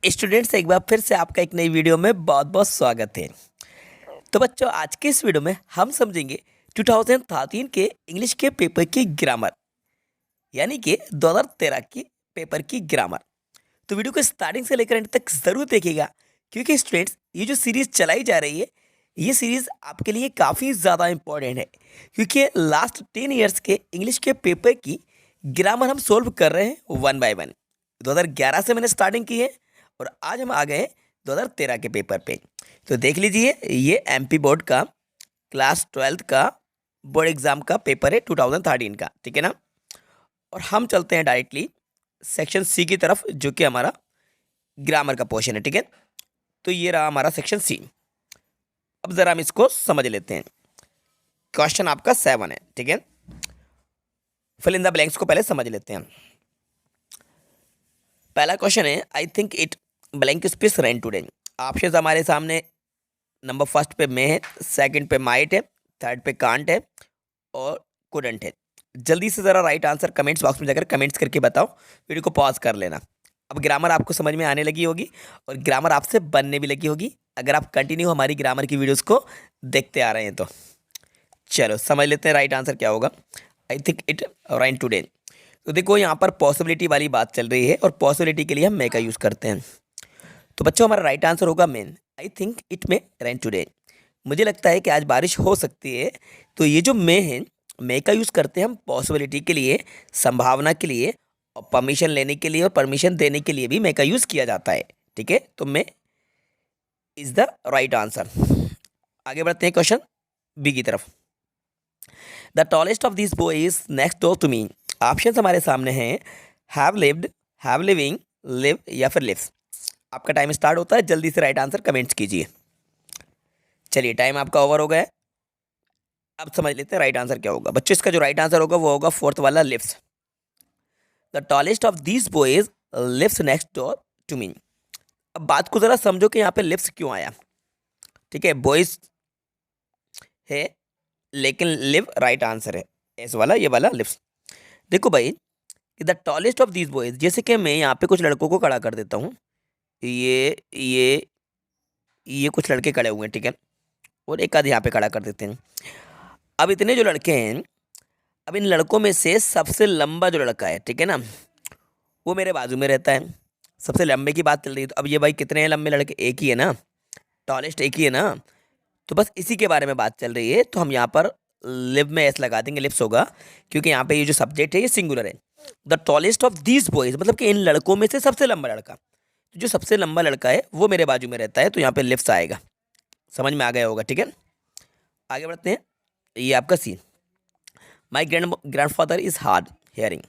Students, एक बार फिर से आपका एक नई वीडियो में बहुत बहुत स्वागत है। तो बच्चों, आज के इस वीडियो में हम समझेंगे 2013 के इंग्लिश के पेपर की ग्रामर, यानी कि 2013 की पेपर की ग्रामर। तो वीडियो को स्टार्टिंग से लेकर एंड तक ज़रूर देखिएगा, क्योंकि स्टूडेंट्स ये जो सीरीज़ चलाई जा रही है, ये सीरीज़ आपके लिए काफ़ी ज़्यादा इम्पोर्टेंट है, क्योंकि लास्ट 10 ईयर्स के इंग्लिश के पेपर की ग्रामर हम सोल्व कर रहे हैं वन बाय वन। 2011 से मैंने स्टार्टिंग की है और आज हम आ गए 2013 के पेपर पे। तो देख लीजिए, ये एमपी बोर्ड का क्लास 12th का बोर्ड एग्ज़ाम का पेपर है 2013 का, ठीक है ना। और हम चलते हैं डायरेक्टली सेक्शन सी की तरफ, जो कि हमारा ग्रामर का पोर्शन है, ठीक है। तो ये रहा हमारा सेक्शन सी। अब ज़रा हम इसको समझ लेते हैं। क्वेश्चन आपका 7 है, ठीक है। फिल इन द ब्लैंक्स को पहले समझ लेते हैं। पहला क्वेश्चन है, आई think it blank space rain today. Option हमारे सामने नंबर फर्स्ट पे मे है, सेकंड पे माइट है, थर्ड पे कांट है और कुडंट है। जल्दी से ज़रा राइट आंसर कमेंट्स बॉक्स में जाकर कमेंट्स करके बताओ। वीडियो को पॉज कर लेना। अब ग्रामर आपको समझ में आने लगी होगी और ग्रामर आपसे बनने भी लगी होगी, अगर आप कंटिन्यू हमारी ग्रामर की वीडियोस को देखते आ रहे हैं तो। चलो समझ लेते हैं राइट आंसर क्या होगा। I think it rain today. तो देखो, यहाँ पर पॉसिबिलिटी वाली बात चल रही है और पॉसिबिलिटी के लिए हम मे का यूज़ करते हैं। तो बच्चों, हमारा राइट आंसर होगा main. I think it may rain today. मुझे लगता है कि आज बारिश हो सकती है। तो ये जो मे है, मे का यूज़ करते हैं हम पॉसिबिलिटी के लिए, संभावना के लिए, और परमिशन लेने के लिए और परमिशन देने के लिए भी मे का यूज़ किया जाता है, ठीक है। तो may is the right answer. आगे बढ़ते हैं क्वेश्चन बी की तरफ। The tallest of this boy is next door to me. Option हमारे सामने हैं have lived, have living, live या फिर लिव्स। आपका टाइम स्टार्ट होता है, जल्दी से राइट आंसर कमेंट्स कीजिए। चलिए, टाइम आपका ओवर हो गया है। अब समझ लेते हैं राइट आंसर क्या होगा। बच्चों, इसका जो राइट आंसर होगा वो होगा फोर्थ वाला, lives. The tallest of these boys lives next door to me. अब बात को जरा समझो कि यहाँ पे लिव्स क्यों आया, ठीक है। बॉयज है लेकिन लिव राइट आंसर है, एस वाला, ये वाला लिव्स। देखो भाई, कि the tallest of these boys, जैसे कि मैं यहाँ पे कुछ लड़कों को खड़ा कर देता हूँ। ये कुछ लड़के खड़े हुए हैं, ठीक है, और एक आध यहाँ पे खड़ा कर देते हैं। अब इतने जो लड़के हैं, अब इन लड़कों में से सबसे लंबा जो लड़का है, ठीक है ना, वो मेरे बाजू में रहता है। सबसे लंबे की बात चल रही है, तो अब ये भाई कितने हैं लंबे लड़के? एक ही है ना, टॉलेस्ट एक ही है ना। तो बस इसी के बारे में बात चल रही है, तो हम यहाँ पर लिव में एस लगा देंगे, लिप्स होगा, क्योंकि यहाँ पे ये जो सब्जेक्ट है ये सिंगुलर है। The tallest of these boys, मतलब कि इन लड़कों में से सबसे लंबा लड़का, तो जो सबसे लंबा लड़का है वो मेरे बाजू में रहता है, तो यहाँ पे लिप्स आएगा। समझ में आ गया होगा, ठीक है। आगे बढ़ते हैं। ये आपका scene, my grandfather is hard hearing.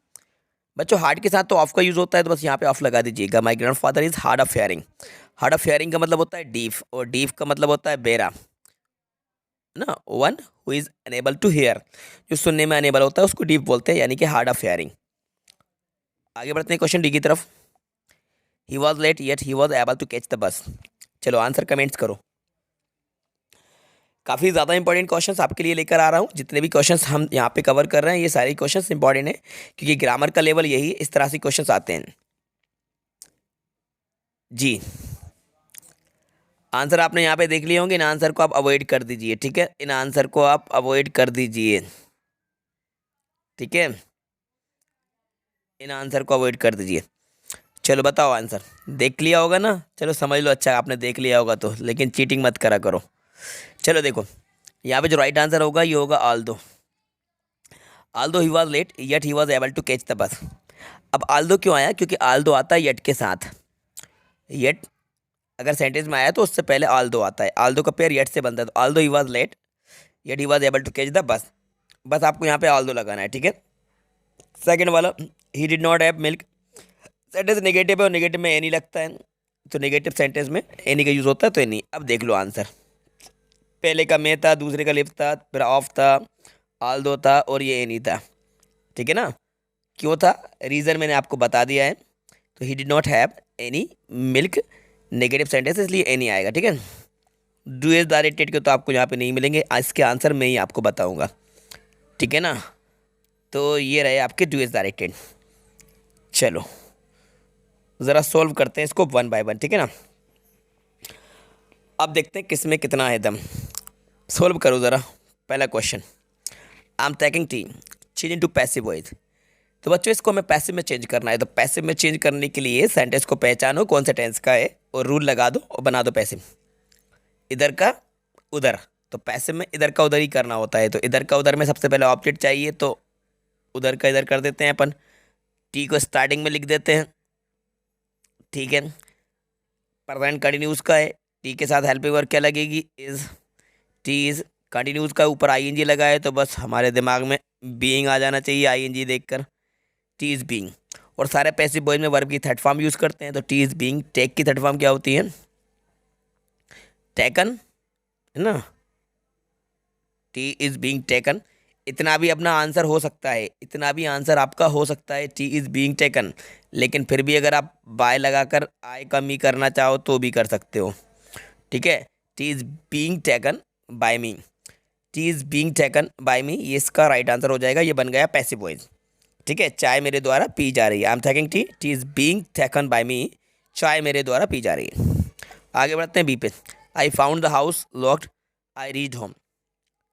बच्चों, हार्ड के साथ तो ऑफ का यूज़ होता है, तो बस यहाँ पे ऑफ लगा दीजिएगा। माई grandfather is hard of hearing. Hard of hearing का मतलब होता है डीफ, और डीफ का मतलब होता है बेरा ना। One who is unable to hear, जो सुनने में अनेबल होता है उसको डीफ बोलते हैं, यानी कि हार्ड ऑफ हेयरिंग। आगे बढ़ते हैं क्वेश्चन डी की तरफ। He was late yet he was able to catch the bus. चलो आंसर कमेंट्स करो। काफ़ी ज़्यादा इंपॉर्टेंट क्वेश्चंस आपके लिए लेकर आ रहा हूँ। जितने भी क्वेश्चंस हम यहाँ पे कवर कर रहे हैं, ये सारे क्वेश्चंस इंपॉर्टेंट हैं, क्योंकि ग्रामर का लेवल यही, इस तरह से क्वेश्चंस आते हैं जी। आंसर आपने यहाँ पे देख लिए होंगे, इन आंसर को आप अवॉइड कर दीजिए, ठीक है। इन आंसर को आप अवॉइड कर दीजिए, ठीक है। इन आंसर को अवॉइड कर दीजिए। चलो बताओ आंसर। देख लिया होगा ना, चलो समझ लो। अच्छा, आपने देख लिया होगा तो, लेकिन चीटिंग मत करा करो। चलो देखो, यहाँ पे जो राइट आंसर होगा ये होगा although. Although he was late yet he was able to catch the bus. अब आल्दो क्यों आया? क्योंकि आल्दो आता है येट के साथ। येट अगर सेंटेंस में आया तो उससे पहले आल्दो आता है। आल्दो का पेयर येट से बनता है, तो although he was late yet he was able to catch the bus. बस आपको यहाँ पे आल्दो लगाना है, ठीक है। सेकंड वाला, he did not have milk. Sentence negative है और नेगेटिव में एनी लगता है, तो नेगेटिव सेंटेंस में एनी का यूज़ होता है, तो एनी। अब देख लो आंसर। पहले का मे था, दूसरे का लिव था, फिर ऑफ था, आल्दो था और ये एनी था, ठीक है ना। क्यों था? रीज़न मैंने आपको बता दिया है। तो he did not have any milk, negative sentence, इसलिए एनी आएगा, ठीक है। डू इज डायरेक्टेड के तो आपको यहाँ पे नहीं मिलेंगे, इसके आंसर मैं ही आपको बताऊंगा, ठीक है ना। तो ये रहे आपके डू इज डायरेक्टेड। चलो ज़रा सोल्व करते हैं इसको वन बाय वन, ठीक है ना। अब देखते हैं किस में कितना है दम। सोल्व करो ज़रा। पहला question, I am taking T change into passive voice. तो बच्चों इसको हमें पैसिव में चेंज करना है। तो पैसिव में चेंज करने के लिए सेंटेंस को पहचानो कौन से टेंस का है और रूल लगा दो और बना दो पैसिव। इधर का उधर, तो पैसिव में इधर का उधर ही करना होता है। तो इधर का उधर में सबसे पहले ऑब्जेक्ट चाहिए, तो उधर का इधर कर देते हैं अपन। टी को स्टार्टिंग में लिख देते हैं, ठीक है। प्रेजेंट कंटिन्यूस का है, टी के साथ हेल्पिंग वर्ब क्या लगेगी, इज। टी इज कंटिन्यूस का ऊपर आईएनजी लगा है, तो बस हमारे दिमाग में बीइंग आ जाना चाहिए आईएनजी देखकर। T is being. और सारे पैसिव वॉइस में वर्ब की थर्ड फॉर्म यूज़ करते हैं। तो टी इज बीइंग, टेक की थर्ड फॉर्म क्या होती है, टेकन, है ना। T is being taken. इतना भी अपना आंसर हो सकता है, इतना भी आंसर आपका हो सकता है, टी इज बीइंग टेकन। लेकिन फिर भी अगर आप बाय लगाकर आई कमी करना चाहो तो भी कर सकते हो, ठीक है। Tea is being taken by me, tea is being taken by me, ये इसका राइट आंसर हो जाएगा। ये बन गया पैसिव वॉइस, ठीक है। चाय मेरे द्वारा पी जा रही है, I am taking tea, tea is being taken by me, चाय मेरे द्वारा पी जा रही है। आगे बढ़ते हैं बी पे। I found the house locked, I read home.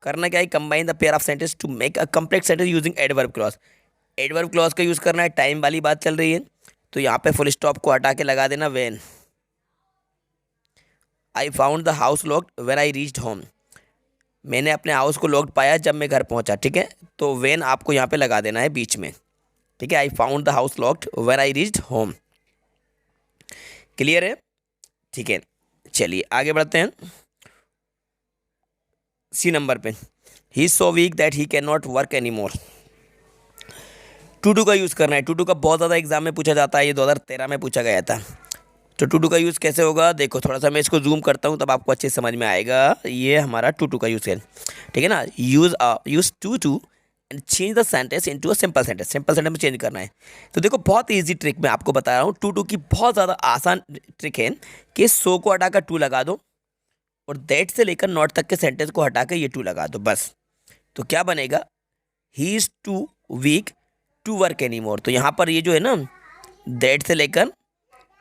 करना क्या है, combine the pair of sentence to make a complex sentence using adverb clause. Adverb clause का यूज़ करना है, टाइम वाली बात चल रही है तो यहाँ पे फुल स्टॉप को हटा के लगा देना when. I found the house locked when I reached home. मैंने अपने हाउस को लॉक्ड पाया जब मैं घर पहुँचा, ठीक है। तो व्हेन आपको यहाँ पे लगा देना है बीच में, ठीक है। आई found the house locked when I reached home. Clear है, ठीक है। चलिए आगे बढ़ते हैं सी नंबर पे। He is so weak that he can not work any more. To do का यूज़ करना है। टू डू का बहुत ज़्यादा एग्जाम में पूछा जाता है, ये 2013 में पूछा गया था। तो टू डू का यूज़ कैसे होगा, देखो थोड़ा सा मैं इसको जूम करता हूँ तब आपको अच्छे समझ में आएगा। ये हमारा टू डू का यूज़ है, ठीक है ना। Use to and change the sentence into a simple sentence. Simple sentence में चेंज करना है। तो देखो बहुत ईजी ट्रिक मैं आपको बता रहा हूँ। टू डू की बहुत ज़्यादा आसान ट्रिक है कि सो को हटाकर टू लगा दो और दैट से लेकर नॉट तक के सेंटेंस को हटा के ये टू लगा दो बस। तो क्या बनेगा, he is too weak to work any more. तो यहाँ पर ये जो है ना, दैट से लेकर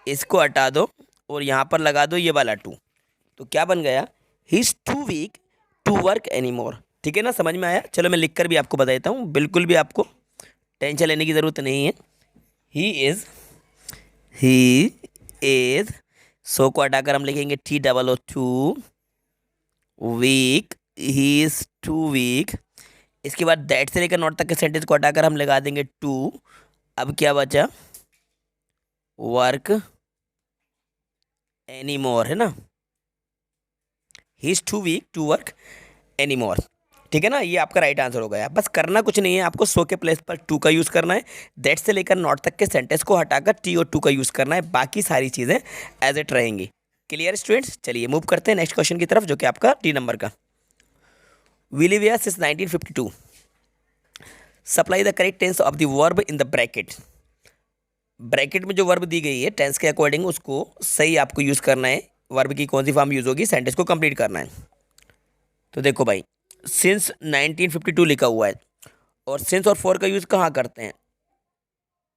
इसको हटा दो और यहाँ पर लगा दो ये वाला टू। तो क्या बन गया, he is too weak to work any more. ठीक है ना, समझ में आया। चलो मैं लिख कर भी आपको बता देता हूँ, बिल्कुल भी आपको टेंशन लेने की ज़रूरत नहीं है। ही इज़ सो को हटाकर हम लिखेंगे TOO weak, he is too weak. इसके बाद दैट से लेकर नॉट तक के सेंटेंस को हटाकर हम लगा देंगे टू। अब क्या बचा, वर्क एनी मोर, है ना। He is too weak to work any more, ठीक है ना। ये आपका राइट आंसर हो गया। बस करना कुछ नहीं है, आपको सो के प्लेस पर टू का यूज़ करना है। दैट से लेकर नॉट तक के सेंटेंस को हटाकर टी और टू का यूज़ करना है। बाकी सारी चीज़ें एज इट रहेंगी। क्लियर स्टूडेंट्स, चलिए मूव करते हैं नेक्स्ट क्वेश्चन की तरफ, जो कि आपका डी नंबर का। We live here since 1952। Supply the correct tense of the verb in the bracket. Bracket में जो वर्ब दी गई है टेंस के अकॉर्डिंग उसको सही आपको यूज़ करना है। वर्ब की कौन सी फॉर्म यूज़ होगी, सेंटेंस को कंप्लीट करना है। तो देखो भाई, सिंस 1952 लिखा हुआ है और सिंस और फॉर का यूज़ कहाँ करते हैं,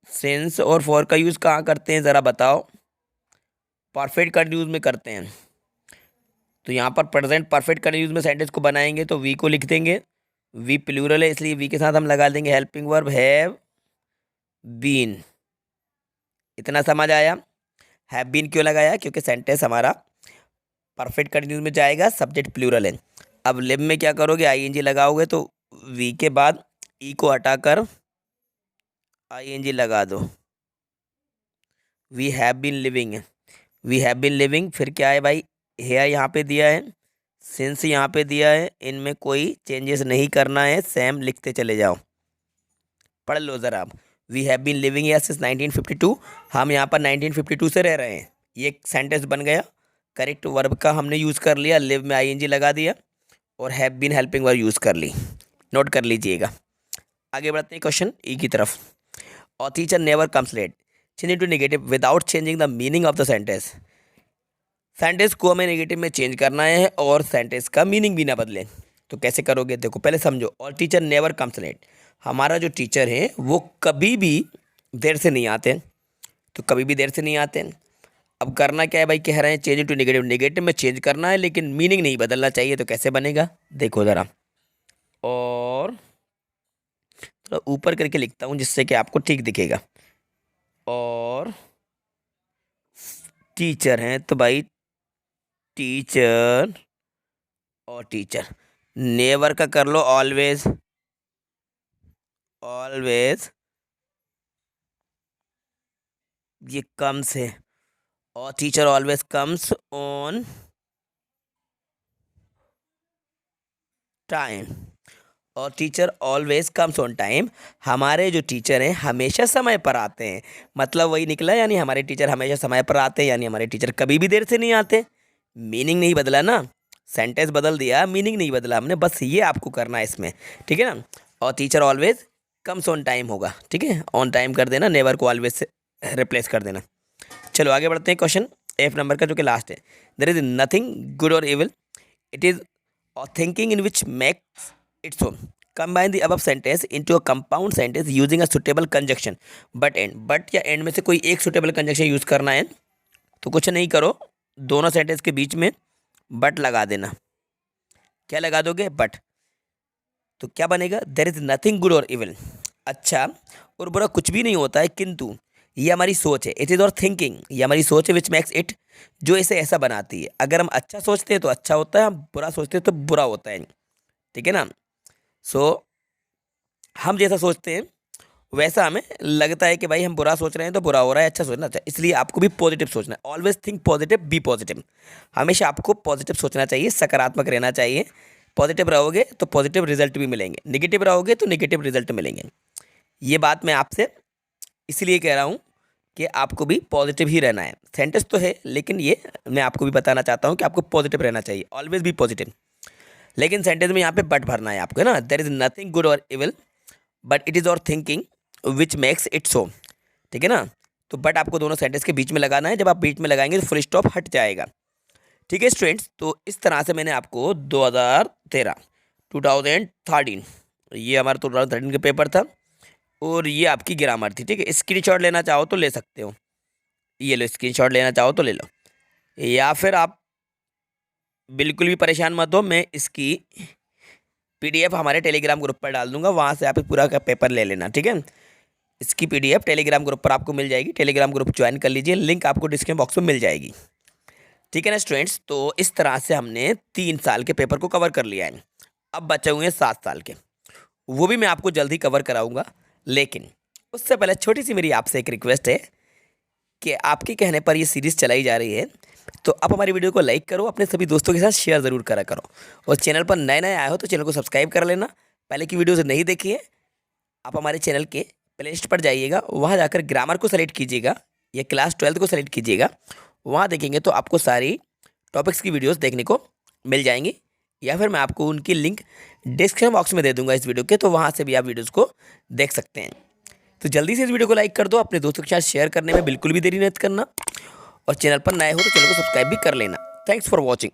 सिंस और फॉर का यूज़ कहाँ करते हैं ज़रा बताओ। परफेक्ट कंटिन्यूस में करते हैं। तो यहाँ पर प्रेजेंट परफेक्ट कंटिन्यूस में सेंटेंस को बनाएंगे तो वी को लिख देंगे। वी प्लूरल है इसलिए वी के साथ हम लगा देंगे हेल्पिंग वर्ब हैव बीन। इतना समझ आया। हैव बीन क्यों लगाया, क्योंकि सेंटेंस हमारा परफेक्ट कंटिन्यूस में जाएगा, सब्जेक्ट प्लूरल है। अब लिव में क्या करोगे, आईएनजी लगाओगे तो वी के बाद ई को हटाकर आईएनजी लगा दो। We have been living, we have been living. फिर क्या है भाई, हेयर यहाँ पे दिया है, सिंस यहाँ पे दिया है, इनमें कोई चेंजेस नहीं करना है, सेम लिखते चले जाओ। पढ़ लो ज़रा आप। We have been living here since 1952। हम यहाँ पर 1952 से रह रहे हैं। ये एक सेंटेंस बन गया। करेक्ट वर्ब का हमने यूज़ कर लिया, लिव में आईएनजी लगा दिया और have been helping verb use कर ली। नोट कर लीजिएगा। आगे बढ़ते हैं क्वेश्चन ई की तरफ। और teacher never comes late, change into negative without changing the meaning of the sentence. Sentence को हमें नेगेटिव में चेंज करना है और सेंटेंस का मीनिंग भी ना बदलें। तो कैसे करोगे, देखो पहले समझो। और टीचर नेवर कम्स लेट, हमारा जो टीचर है वो कभी भी देर से नहीं आते। तो कभी भी देर से नहीं आते हैं। अब करना क्या है भाई, कह रहे हैं चेंज टू नेगेटिव, नेगेटिव में चेंज करना है लेकिन मीनिंग नहीं बदलना चाहिए। तो कैसे बनेगा देखो ज़रा, और थोड़ा ऊपर करके लिखता हूँ जिससे कि आपको ठीक दिखेगा। और टीचर हैं तो भाई टीचर और टीचर, नेवर का कर लो ऑलवेज, ऑलवेज ये कम्स है, और teacher always comes on time, और teacher always comes on time, हमारे जो टीचर हैं हमेशा समय पर आते हैं। मतलब वही निकला, यानी हमारे टीचर हमेशा समय पर आते हैं, यानी हमारे टीचर कभी भी देर से नहीं आते। मीनिंग नहीं बदला ना, सेंटेंस बदल दिया, मीनिंग नहीं बदला हमने, बस ये आपको करना है इसमें, ठीक है ना। और teacher always comes on time होगा, ठीक है, ऑन टाइम कर देना, नेवर को ऑलवेज से रिप्लेस कर देना। चलो आगे बढ़ते हैं। क्वेश्चन एफ नंबर का जो कि लास्ट है, देयर इज नथिंग गुड और इविल, इट इज और thinking in which makes it so, combine the above sentence into a compound sentence using a suitable conjunction, but and, but या and में से कोई एक सुटेबल कंजक्शन यूज करना है। तो कुछ नहीं करो, दोनों सेंटेंस के बीच में बट लगा देना। क्या लगा दोगे, बट, तो क्या बनेगा, देयर इज नथिंग गुड और इविल, अच्छा और बुरा कुछ भी नहीं होता है, किंतु ये हमारी सोच है, इट इज़ और थिंकिंग, ये हमारी सोच है विच मेक्स इट, जो इसे ऐसा बनाती है। अगर हम अच्छा सोचते हैं तो अच्छा होता है, हम बुरा सोचते हैं तो बुरा होता है, ठीक है ना। सो हम जैसा सोचते हैं वैसा हमें लगता है कि भाई हम बुरा सोच रहे हैं तो बुरा हो रहा है, अच्छा सोचना अच्छा, इसलिए आपको भी पॉजिटिव सोचना है। Always think positive, be positive, हमेशा आपको पॉजिटिव सोचना चाहिए, सकारात्मक रहना चाहिए। पॉजिटिव रहोगे तो पॉजिटिव रिजल्ट भी मिलेंगे, नेगेटिव रहोगे तो नेगेटिव रिजल्ट मिलेंगे। ये बात मैं आपसे इसलिए कह रहा हूँ कि आपको भी पॉजिटिव ही रहना है। सेंटेंस तो है लेकिन ये मैं आपको भी बताना चाहता हूँ कि आपको पॉजिटिव रहना चाहिए, ऑलवेज भी पॉजिटिव। लेकिन सेंटेंस में यहाँ पे बट भरना है आपको, है ना। देयर इज नथिंग गुड और इविल बट इट इज़ और thinking which makes it so, ठीक है ना। तो बट आपको दोनों सेंटेंस के बीच में लगाना है, जब आप बीच में लगाएंगे तो फुल स्टॉप हट जाएगा, ठीक है स्टूडेंट्स। तो इस तरह से मैंने आपको 2013 ये हमारा 2013 का पेपर था, और ये आपकी ग्रामर थी, ठीक है। स्क्रीनशॉट लेना चाहो तो ले सकते हो, ये लो स्क्रीनशॉट लेना चाहो तो ले लो, या फिर आप बिल्कुल भी परेशान मत हो, मैं इसकी पीडीएफ हमारे टेलीग्राम ग्रुप पर डाल दूंगा, वहाँ से आप पूरा का पेपर ले लेना, ठीक है। इसकी पीडीएफ टेलीग्राम ग्रुप पर आपको मिल जाएगी, टेलीग्राम ग्रुप ज्वाइन कर लीजिए, लिंक आपको डिस्क्रिप्शन बॉक्स में मिल जाएगी, ठीक है ना स्टूडेंट्स। तो इस तरह से हमने 3 साल के पेपर को कवर कर लिया है। अब बचे हुए हैं 7 साल के, वो भी मैं आपको जल्दी कवर कराऊंगा। लेकिन उससे पहले छोटी सी मेरी आपसे एक रिक्वेस्ट है कि आपके कहने पर ये सीरीज़ चलाई जा रही है, तो आप हमारी वीडियो को लाइक करो, अपने सभी दोस्तों के साथ शेयर ज़रूर करा करो, और चैनल पर नए नए आए हो तो चैनल को सब्सक्राइब कर लेना। पहले की वीडियोज़ नहीं देखी है, आप हमारे चैनल के प्लेलिस्ट पर जाइएगा, वहाँ जाकर ग्रामर को सेलेक्ट कीजिएगा या क्लास 12 को सेलेक्ट कीजिएगा, वहाँ देखेंगे तो आपको सारी टॉपिक्स की वीडियोस देखने को मिल जाएंगी, या फिर मैं आपको उनकी लिंक डिस्क्रिप्शन बॉक्स में दे दूंगा इस वीडियो के, तो वहाँ से भी आप वीडियोस को देख सकते हैं। तो जल्दी से इस वीडियो को लाइक कर दो, अपने दोस्तों के साथ शेयर करने में बिल्कुल भी देरी मत करना, और चैनल पर नए हो तो चैनल को सब्सक्राइब भी कर लेना। Thanks for watching.